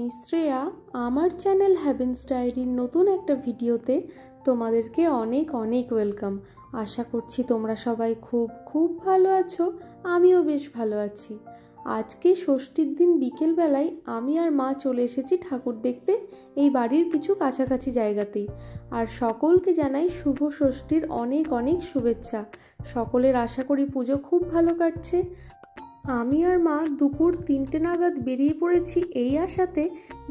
আমি শ্রেয়া। আমার channel heavens ডায়েরির নতুন একটা ভিডিওতে তোমাদেরকে অনেক অনেক ওয়েলকাম। আশা করছি তোমরা সবাই খুব খুব ভালো আছো। আমিও বেশ ভালো আছি। আজকে ষষ্ঠীর দিন বিকেলবেলায় আমি আর মা চলে এসেছি ঠাকুর দেখতে এই বাড়ির কিছু কাছাকাছি জায়গাতেই। আর সকলকে জানাই শুভ ষষ্ঠীর অনেক অনেক শুভেচ্ছা। সকলের আশা করি পুজো খুব ভালো কাটছে। আমি আর মা দুপুর 3টে নাগাদ বেরিয়ে পড়েছি এই আশাতে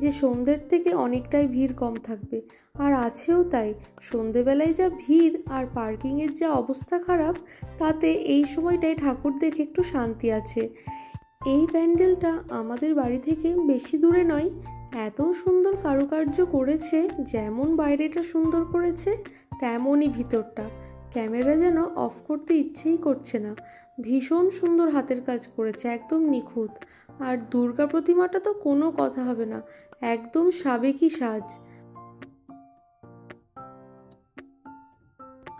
যে সন্ধ্যের থেকে অনেকটাই ভিড় কম থাকবে, আর আছেও তাই। সন্ধেবেলায় যা ভিড় আর পার্কিংয়ের যা অবস্থা খারাপ, তাতে এই সময়টায় ঠাকুর দেখে একটু শান্তি আছে। এই প্যান্ডেলটা আমাদের বাড়ি থেকে বেশি দূরে নয়। এত সুন্দর কারুকার্য করেছে, যেমন বাইরেটা সুন্দর করেছে তেমনই ভিতরটা। ক্যামেরা যেন অফ করতে ইচ্ছেই করছে না। ভীষণ সুন্দর হাতের কাজ করেছে, একদম নিখুঁত। আর দুর্গা প্রতিমাটা তো কোনো কথা হবে না, একদম সাবেকি সাজ।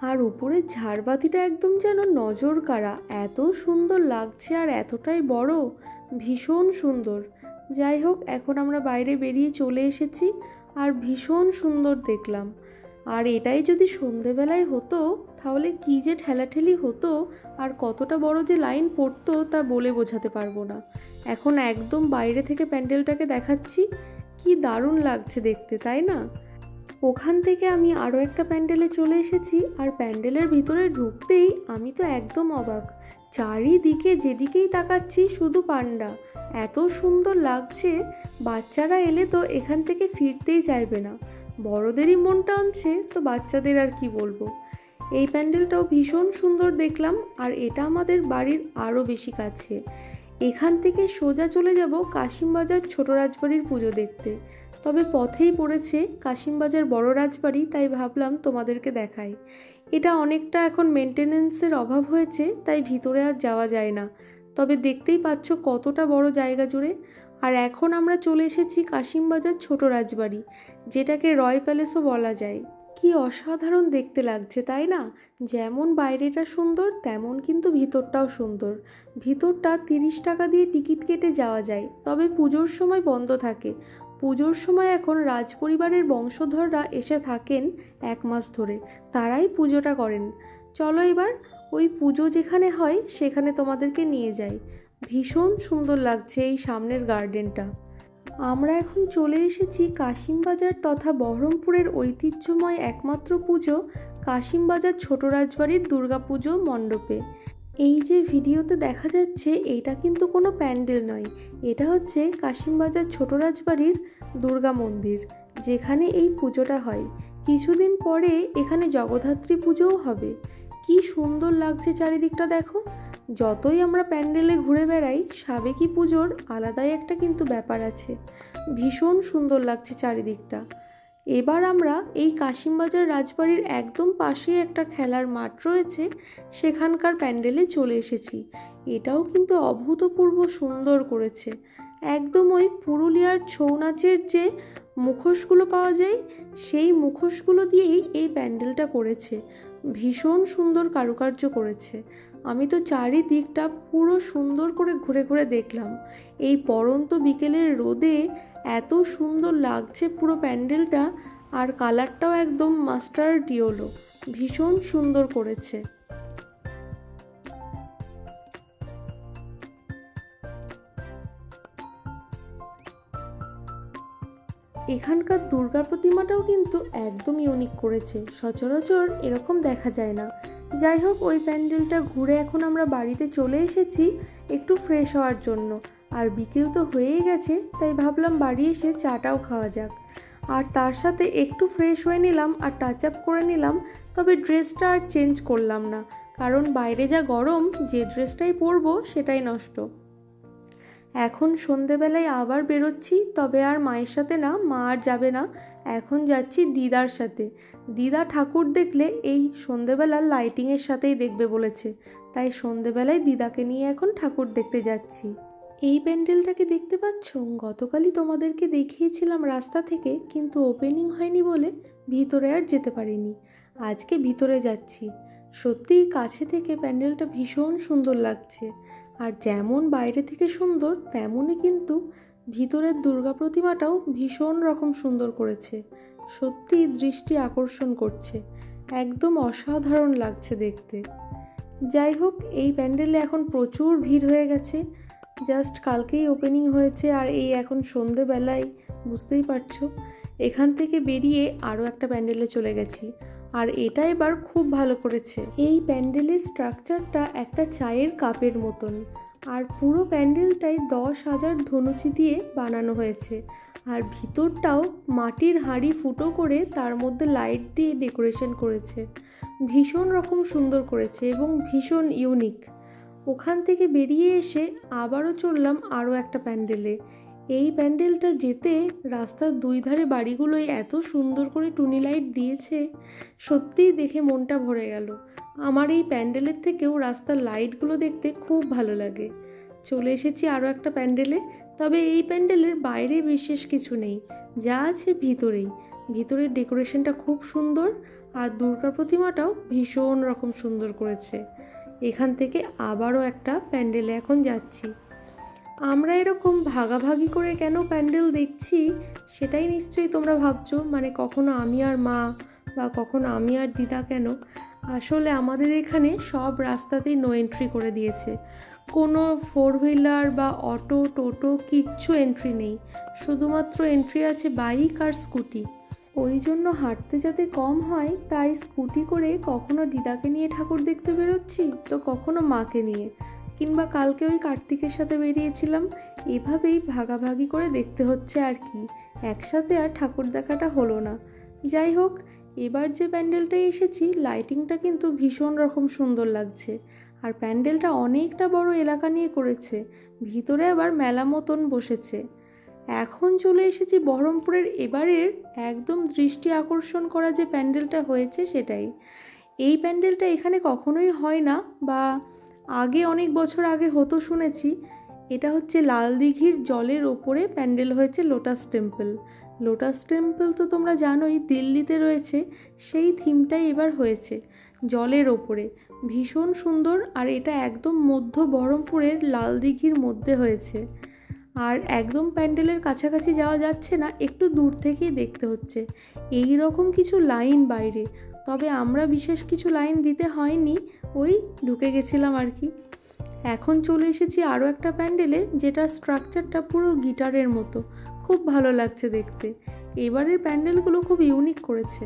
আর উপরে ঝাড়বাতিটা একদম যেন নজর কাড়া, এত সুন্দর লাগছে আর এতটাই বড়, ভীষণ সুন্দর। যাই হোক, এখন আমরা বাইরে বেরিয়ে চলে এসেছি আর ভীষণ সুন্দর দেখলাম। আর এটাই যদি সন্ধেবেলায় হতো তাহলে কি যে ঠেলাঠেলি হতো আর কতটা বড় যে লাইন পড়তো তা বলে বোঝাতে পারবো না। এখন একদম বাইরে থেকে প্যান্ডেলটাকে দেখাচ্ছি, কি দারুণ লাগছে দেখতে, তাই না? ওখান থেকে আমি আরও একটা প্যান্ডেলে চলে এসেছি, আর প্যান্ডেলের ভিতরে ঢুকতেই আমি তো একদম অবাক। চারিদিকে যেদিকেই তাকাচ্ছি শুধু পান্ডা, এত সুন্দর লাগছে। বাচ্চারা এলে তো এখান থেকে ফিরতেই চাইবে না। বড়দেরই মন টানছে, তো বাচ্চাদের আর কি বলবো। এই প্যান্ডেলটাও ভীষণ সুন্দর দেখলাম, আর এটা আমাদের বাড়ির আরও বেশি কাছে। এখান থেকে সোজা চলে যাব কাশিমবাজার ছোট রাজবাড়ির পুজো দেখতে। তবে পথেই পড়েছে কাশিমবাজার বড় রাজবাড়ি, তাই ভাবলাম তোমাদেরকে দেখাই। এটা অনেকটা এখন মেনটেনেন্সের অভাব হয়েছে, তাই ভিতরে আর যাওয়া যায় না। তবে দেখতেই পাচ্ছ কতটা বড় জায়গা জুড়ে। আর এখন আমরা চলে এসেছি কাশিমবাজার ছোট রাজবাড়ি, যেটাকে রয় প্যালেসও বলা যায়। কি অসাধারণ দেখতে লাগছে, তাই না? যেমন বাইরেটা সুন্দর তেমন কিন্তু ভিতরটাও সুন্দর। ভিতরটা 30 টাকা দিয়ে টিকিট কেটে যাওয়া যায়, তবে পুজোর সময় বন্ধ থাকে। পুজোর সময় এখন রাজপরিবারের বংশধররা এসে থাকেন 1 মাস ধরে, তারাই পুজোটা করেন। চলো এবার ওই পুজো যেখানে হয় সেখানে তোমাদেরকে নিয়ে যাই। ভীষণ সুন্দর লাগছে এই সামনের গার্ডেনটা। আমরা এখন চলে এসেছি কাশিমবাজার তথা বহরমপুরের ঐতিহ্যময় একমাত্র পুজো কাশিমবাজার ছোট রাজবাড়ির দুর্গাপুজো মণ্ডপে। এই যে ভিডিওতে দেখা যাচ্ছে এটা কিন্তু কোনো প্যান্ডেল নয়, এটা হচ্ছে কাশিমবাজার ছোট রাজবাড়ির দুর্গা মন্দির, যেখানে এই পুজোটা হয়। কিছুদিন পরে এখানে জগদ্ধাত্রী পুজোও হবে। কি সুন্দর লাগছে চারিদিকটা দেখো। যতই আমরা প্যান্ডেলে ঘুরে বেড়াই, সাবেকি পুজোর আলাদাই একটা কিন্তু ব্যাপার আছে। ভীষণ সুন্দর লাগছে চারিদিকটা। এবার আমরা এই কাশিমবাজার রাজবাড়ির একদম পাশেই একটা খেলার মাঠ রয়েছে, সেখানকার প্যান্ডেলে চলে এসেছি। এটাও কিন্তু অভূতপূর্ব সুন্দর করেছে। একদম ওই পুরুলিয়ার ছৌ নাচের যে মুখোশগুলো পাওয়া যায়, সেই মুখোশগুলো দিয়েই এই প্যান্ডেলটা করেছে। ভীষণ সুন্দর কারুকার্য করেছে। আমি তো চারিদিকটা পুরো সুন্দর করে ঘুরে ঘুরে দেখলাম। এই পড়ন্ত বিকেলের রোদে এত সুন্দর লাগছে পুরো প্যান্ডেলটা, আর কালারটাও একদম মাস্টার্ড ইয়েলো, ভীষণ সুন্দর করেছে। এখানকার দুর্গা প্রতিমাটাও কিন্তু একদম ইউনিক করেছে, সচরাচর এরকম দেখা যায় না। যাই হোক, ওই প্যান্ডেলটা ঘুরে এখন আমরা বাড়িতে চলে এসেছি একটু ফ্রেশ হওয়ার জন্য। আর বিকেল তো হয়েই গেছে, তাই ভাবলাম বাড়ি এসে চাটাও খাওয়া যাক। আর তার সাথে একটু ফ্রেশ হয়ে নিলাম আর টাচ আপ করে নিলাম। তবে ড্রেসটা আর চেঞ্জ করলাম না, কারণ বাইরে যা গরম, যে ড্রেসটাই পরবো সেটাই নষ্ট। এখন সন্ধেবেলায় আবার বেরোচ্ছি, তবে আর মায়ের সাথে না, মা আর যাবে না। এখন যাচ্ছি দিদার সাথে। দিদা ঠাকুর দেখলে এই সন্ধেবেলার লাইটিংয়ের সাথেই দেখবে বলেছে, তাই সন্ধেবেলায় দিদাকে নিয়ে এখন ঠাকুর দেখতে যাচ্ছি। এই প্যান্ডেলটাকে দেখতে পাচ্ছ, গতকালই তোমাদেরকে দেখিয়েছিলাম রাস্তা থেকে, কিন্তু ওপেনিং হয়নি বলে ভিতরে আর যেতে পারিনি। আজকে ভিতরে যাচ্ছি। সত্যিই কাছে থেকে প্যান্ডেলটা ভীষণ সুন্দর লাগছে। আর যেমন বাইরে থেকে সুন্দর, তেমনই কিন্তু ভিতরের দুর্গা প্রতিমাটাও ভীষণ রকম সুন্দর করেছে, সত্যি দৃষ্টি আকর্ষণ করছে, একদম অসাধারণ লাগছে দেখতে। যাই হোক, এই প্যান্ডেলে এখন প্রচুর ভিড় হয়ে গেছে। জাস্ট কালকেই ওপেনিং হয়েছে আর এই এখন সন্ধেবেলায়, বুঝতেই পারছো। এখান থেকে বেরিয়ে আরও একটা প্যান্ডেলে চলে গেছি, আর এটা এবার খুব ভালো করেছে। এই প্যান্ডেলের স্ট্রাকচারটা একটা চায়ের কাপের মতন, আর পুরো প্যান্ডেলটাই 10,000 ধনুচি দিয়ে বানানো হয়েছে। আর ভিতরটাও মাটির হাঁড়ি ফুটো করে তার মধ্যে লাইট দিয়ে ডেকোরেশন করেছে, ভীষণ রকম সুন্দর করেছে এবং ভীষণ ইউনিক। ওখান থেকে বেরিয়ে এসে আবারও চললাম আরও একটা প্যান্ডেলে। এই প্যান্ডেলটা যেতে রাস্তার দুই ধারে বাড়িগুলোই এত সুন্দর করে টুনি লাইট দিয়েছে, সত্যিই দেখে মনটা ভরে গেল। আমার এই প্যান্ডেলের থেকেও রাস্তার লাইটগুলো দেখতে খুব ভালো লাগে। চলে এসেছি আরও একটা প্যান্ডেলে, তবে এই প্যান্ডেলের বাইরে বিশেষ কিছু নেই, যা আছে ভিতরেই। ভিতরের ডেকোরেশনটা খুব সুন্দর, আর দুর্গা প্রতিমাটাও ভীষণ রকম সুন্দর করেছে। এখান থেকে আবারও একটা প্যান্ডেলে এখন যাচ্ছি। আমরা এরকম ভাগাভাগি করে কেন প্যান্ডেল দেখছি সেটাই নিশ্চয়ই তোমরা ভাবছো, মানে কখনো আমি আর মা বা কখনো আমি আর দিদা কেন। আসলে আমাদের এখানে সব রাস্তাতেই নো এন্ট্রি করে দিয়েছে, কোনো 4 হুইলার বা অটো টোটো কিচ্ছু এন্ট্রি নেই, শুধুমাত্র এন্ট্রি আছে বাইক আর স্কুটি। ওই জন্য হাঁটতে যাতে কম হয় তাই স্কুটি করে কখনো দিদাকে নিয়ে ঠাকুর দেখতে বেরোচ্ছি, তো কখনো মাকে নিয়ে, কিংবা কালকে ওই কার্তিকের সাথে বেরিয়েছিলাম। এভাবেই ভাগাভাগি করে দেখতে হচ্ছে আর কি, একসাথে আর ঠাকুর দেখাটা হলো না। যাই হোক, এবার যে প্যান্ডেলটায় এসেছি লাইটিংটা কিন্তু ভীষণ রকম সুন্দর লাগছে, আর প্যান্ডেলটা অনেকটা বড় এলাকা নিয়ে করেছে, ভিতরে আবার মেলা মতন বসেছে। এখন চলে এসেছি বহরমপুরের এবারের একদম দৃষ্টি আকর্ষণ করা যে প্যান্ডেলটা হয়েছে সেটাই। এই প্যান্ডেলটা এখানে কখনোই হয় না, বা আগে অনেক বছর আগে হতো শুনেছি। এটা হচ্ছে লাল দিঘির জলের ওপরে প্যান্ডেল হয়েছে লোটাস টেম্পল। লোটাস টেম্পল তো তোমরা জানোই দিল্লিতে রয়েছে, সেই থিমটাই এবার হয়েছে জলের ওপরে, ভীষণ সুন্দর। আর এটা একদম মধ্য বহরমপুরের লাল দিঘির মধ্যে হয়েছে, আর একদম প্যান্ডেলের কাছাকাছি যাওয়া যাচ্ছে না, একটু দূর থেকেই দেখতে হচ্ছে। এই রকম কিছু লাইন বাইরে, তবে আমরা বিশেষ কিছু লাইন দিতে হয়নি, ওই ঢুকে গেছিলাম আর কি। এখন চলে এসেছি আরও একটা প্যান্ডেলে, যেটা স্ট্রাকচারটা পুরো গিটারের মতো, খুব ভালো লাগছে দেখতে। এবারের প্যান্ডেলগুলো খুব ইউনিক করেছে।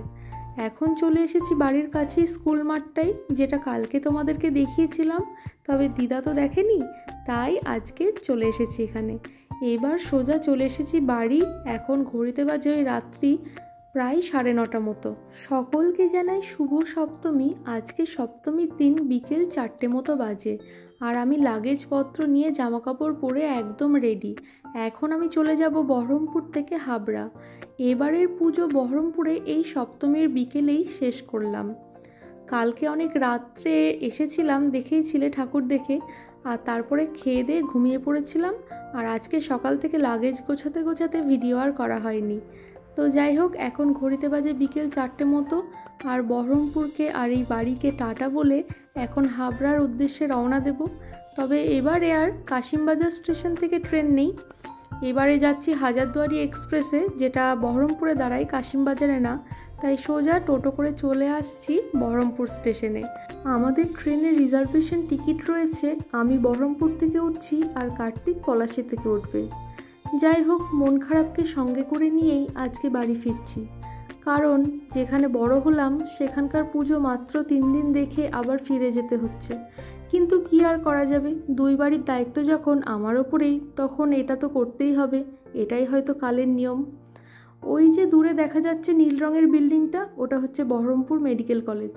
এখন চলে এসেছি বাড়ির কাছেই স্কুল মাঠটাই, যেটা কালকে তোমাদেরকে দেখিয়েছিলাম, তবে দিদা তো দেখেনি, তাই আজকে চলে এসেছি এখানে। এবার সোজা চলে এসেছি বাড়ি। এখন ঘড়িতে বাজে ওই রাত্রি প্রায় 9:30 মতো। সকলকে জানাই শুভ সপ্তমী। আজকে সপ্তমীর দিন বিকেল 4টে মতো বাজে, আর আমি লাগেজপত্র নিয়ে জামাকাপড় পরে একদম রেডি। এখন আমি চলে যাব বহরমপুর থেকে হাবড়া। এবারের পুজো বহরমপুরে এই সপ্তমীর বিকেলেই শেষ করলাম। কালকে অনেক রাত্রে এসেছিলাম, দেখেইছিলে ঠাকুর দেখে, আর তারপরে খেয়ে দিয়ে ঘুমিয়ে পড়েছিলাম। আর আজকে সকাল থেকে লাগেজ গোছাতে গোছাতে ভিডিও আর করা হয়নি। তো যাই হোক, এখন ঘড়িতে বাজে বিকেল 4টে মতো, আর বহরমপুরকে আর এই বাড়িকে টাটা বলে এখন হাবড়ার উদ্দেশ্যে রওনা দেব। তবে এবারে আর কাশিমবাজার স্টেশন থেকে ট্রেন নেই, এবারে যাচ্ছি হাজারদুয়ারি এক্সপ্রেসে, যেটা বহরমপুরে দাঁড়ায়, কাশিমবাজারে না। তাই সোজা টোটো করে চলে আসছি বহরমপুর স্টেশনে। আমাদের ট্রেনের রিজার্ভেশন টিকিট রয়েছে, আমি বহরমপুর থেকে উঠছি আর কার্তিক পলাশী থেকে উঠবে। যাই হোক, মন খারাপকে সঙ্গে করে নিয়েই আজকে বাড়ি ফিরছি, কারণ যেখানে বড় হলাম সেখানকার পুজো মাত্র 3 দিন দেখে আবার ফিরে যেতে হচ্ছে। কিন্তু কি আর করা যাবে, 2 বাড়ির দায়িত্ব যখন আমার ওপরেই, তখন এটা তো করতেই হবে, এটাই হয়তো কালের নিয়ম। ওই যে দূরে দেখা যাচ্ছে নীল রঙের বিল্ডিংটা, ওটা হচ্ছে বহরমপুর মেডিকেল কলেজ,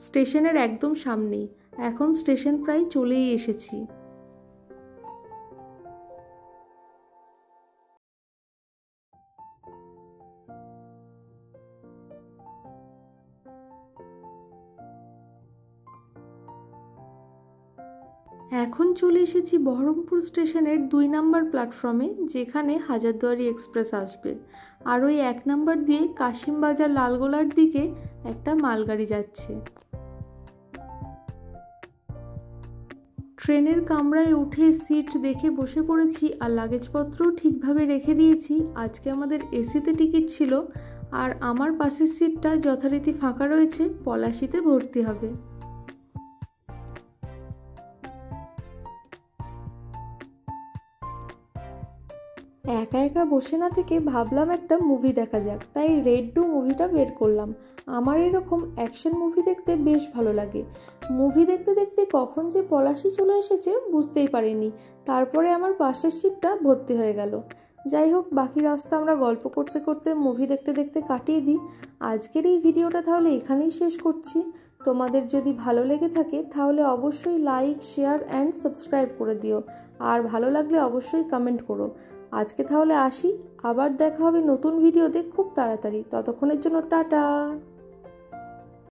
স্টেশনের একদম সামনেই। এখন স্টেশন প্রায় চলেই এসেছি। এখন চলে এসেছি বহরমপুর স্টেশনের 2 নম্বর প্ল্যাটফর্মে, যেখানে হাজারদুয়ারি এক্সপ্রেস আসবে। আর ওই 1 নম্বর দিয়ে কাশিমবাজার লালগোলার দিকে একটা মালগাড়ি যাচ্ছে। ট্রেনের কামরায় উঠে সিট দেখে বসে পড়েছি আর লাগেজপত্রও ঠিকভাবে রেখে দিয়েছি। আজকে আমাদের এসিতে টিকিট ছিল আর আমার পাশের সিটটা যথারীতি ফাঁকা রয়েছে, পলাশিতে ভর্তি হবে। একা একা বসে না থেকে ভাবলাম একটা মুভি দেখা যাক, তাই রেড 2 মুভিটা বের করলাম। আমার এরকম অ্যাকশন মুভি দেখতে বেশ ভালো লাগে। মুভি দেখতে দেখতে কখন যে পলাশি চলে এসেছে বুঝতেই পারিনি, তারপরে আমার পাশের সিটটা ভর্তি হয়ে গেল। যাই হোক, বাকি রাস্তা আমরা গল্প করতে করতে মুভি দেখতে দেখতে কাটিয়ে দিই। আজকের এই ভিডিওটা তাহলে এখানেই শেষ করছি। তোমাদের যদি ভালো লেগে থাকে তাহলে অবশ্যই লাইক, শেয়ার অ্যান্ড সাবস্ক্রাইব করে দিও, আর ভালো লাগলে অবশ্যই কমেন্ট করো। আজকে তাহলে আসি, আবার দেখা হবে নতুন ভিডিওতে খুব তাড়াতাড়ি। ততক্ষণের জন্য টাটা।